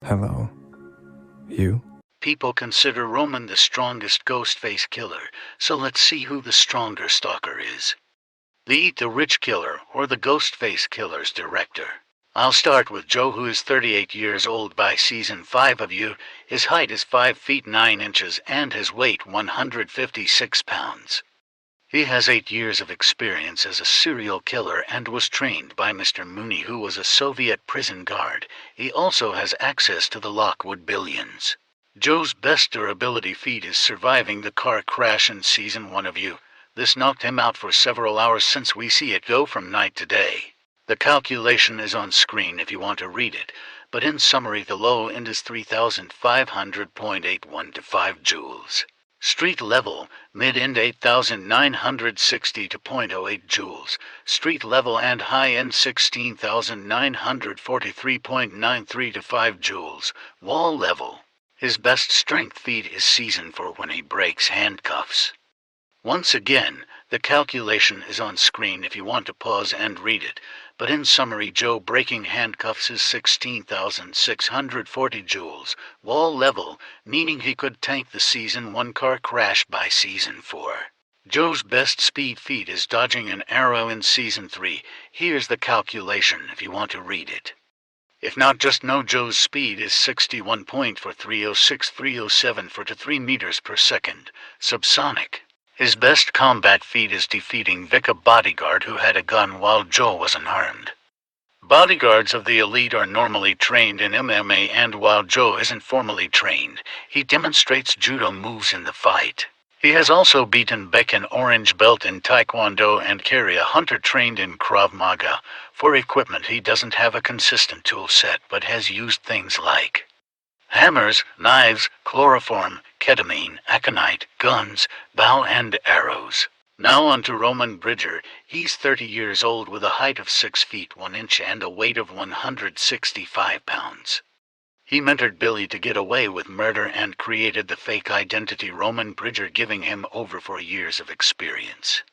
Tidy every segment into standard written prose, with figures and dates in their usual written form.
Hello. You? People consider Roman the strongest Ghostface killer, so let's see who the stronger stalker is. The Eat the Rich Killer, or the Ghostface Killer's director. I'll start with Joe, who is 38 years old by season 5 of You. His height is 5 feet 9 inches and his weight 156 pounds. He has 8 years of experience as a serial killer and was trained by Mr. Mooney, who was a Soviet prison guard. He also has access to the Lockwood billions. Joe's best durability feat is surviving the car crash in season 1 of You. This knocked him out for several hours since we see it go from night to day. The calculation is on screen if you want to read it, but in summary the low end is 3,500.81 to 5 joules. Street level, mid-end 8,960 to 0.08 joules. Street level and high-end 16,943.93 to 5 joules. Wall level. His best strength feat is season 4 when he breaks handcuffs. Once again, the calculation is on screen if you want to pause and read it, but in summary Joe breaking handcuffs is 16,640 joules, wall level, meaning he could tank the season 1 car crash by season 4. Joe's best speed feat is dodging an arrow in season 3. Here's the calculation if you want to read it. If not, just know Joe's speed is 61.306.307 to 3 meters per second, subsonic. His best combat feat is defeating Vic, a bodyguard who had a gun while Joe was unarmed. Bodyguards of the elite are normally trained in MMA, and while Joe isn't formally trained, he demonstrates judo moves in the fight. He has also beaten Beck, an orange belt in Taekwondo, and Carrie, a hunter trained in Krav Maga. For equipment he doesn't have a consistent tool set, but has used things like hammers, knives, chloroform, ketamine, aconite, guns, bow and arrows. Now on to Roman Bridger. He's 30 years old with a height of 6 feet 1 inch and a weight of 165 pounds. He mentored Billy to get away with murder and created the fake identity Roman Bridger, giving him over 4 years of experience.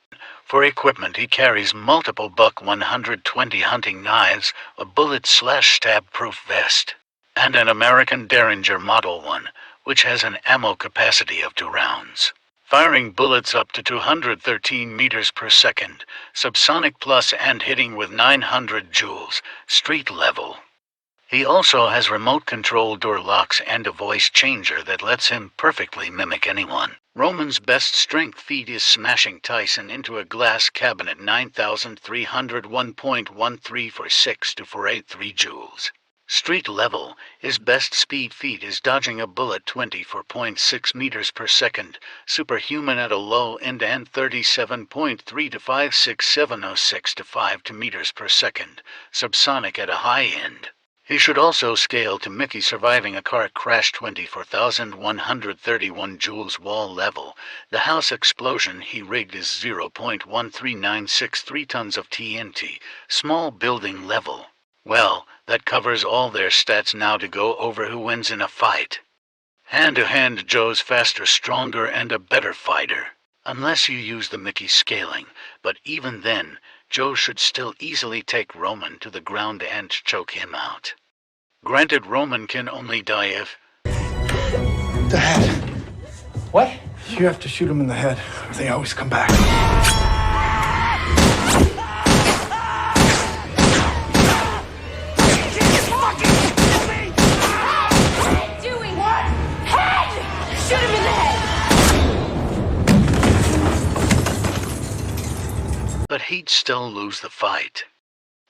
For equipment he carries multiple Buck 120 hunting knives, a bullet/stab-proof vest, and an American Derringer Model 1, which has an ammo capacity of 2 rounds, firing bullets up to 213 meters per second, subsonic plus, and hitting with 900 joules, street level. He also has remote control door locks and a voice changer that lets him perfectly mimic anyone. Roman's best strength feat is smashing Tyson into a glass cabinet 9,301.13 for 6 to 483 joules. Street level, his best speed feat is dodging a bullet 24.6 meters per second, superhuman at a low end, and 37.3 to 56706 to 5 meters per second, subsonic at a high end. He should also scale to Mickey, surviving a car crash 24,131 joules wall level. The house explosion he rigged is 0.13963 tons of TNT, small building level. Well, that covers all their stats. Now to go over who wins in a fight. Hand to hand, Joe's faster, stronger, and a better fighter. Unless you use the Mickey scaling, but even then, Joe should still easily take Roman to the ground and choke him out. Granted, Roman can only die if... The head. What? You have to shoot him in the head, or they always come back. But he'd still lose the fight.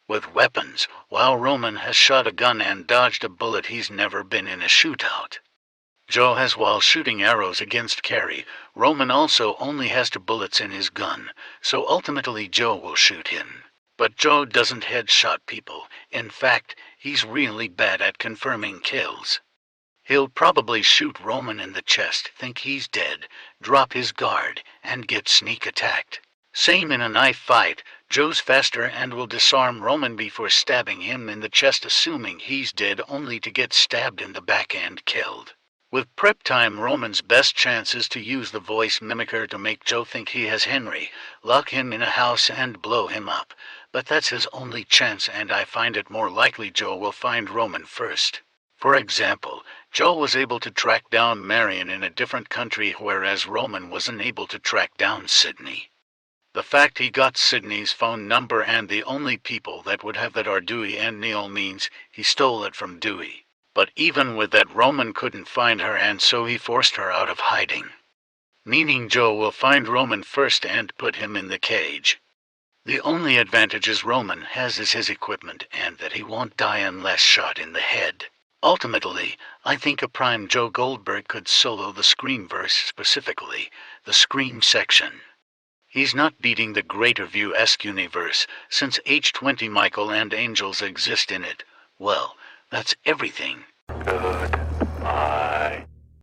With weapons, while Roman has shot a gun and dodged a bullet, he's never been in a shootout. Joe has while shooting arrows against Carrie. Roman also only has 2 bullets in his gun, so ultimately Joe will shoot him. But Joe doesn't headshot people. In fact, he's really bad at confirming kills. He'll probably shoot Roman in the chest, think he's dead, drop his guard, and get sneak attacked. Same in a knife fight. Joe's faster and will disarm Roman before stabbing him in the chest, assuming he's dead, only to get stabbed in the back and killed. With prep time, Roman's best chance is to use the voice mimicker to make Joe think he has Henry, lock him in a house and blow him up. But that's his only chance, and I find it more likely Joe will find Roman first. For example, Joe was able to track down Marion in a different country, whereas Roman wasn't able to track down Sydney. The fact he got Sydney's phone number and the only people that would have that are Dewey and Neil means he stole it from Dewey. But even with that, Roman couldn't find her, and so he forced her out of hiding. Meaning Joe will find Roman first and put him in the cage. The only advantages Roman has is his equipment, and that he won't die unless shot in the head. Ultimately, I think a prime Joe Goldberg could solo the Screamverse, specifically the Scream section. He's not beating the Greater View-esque universe, since H20 Michael and Angels exist in it. Well, that's everything. Good.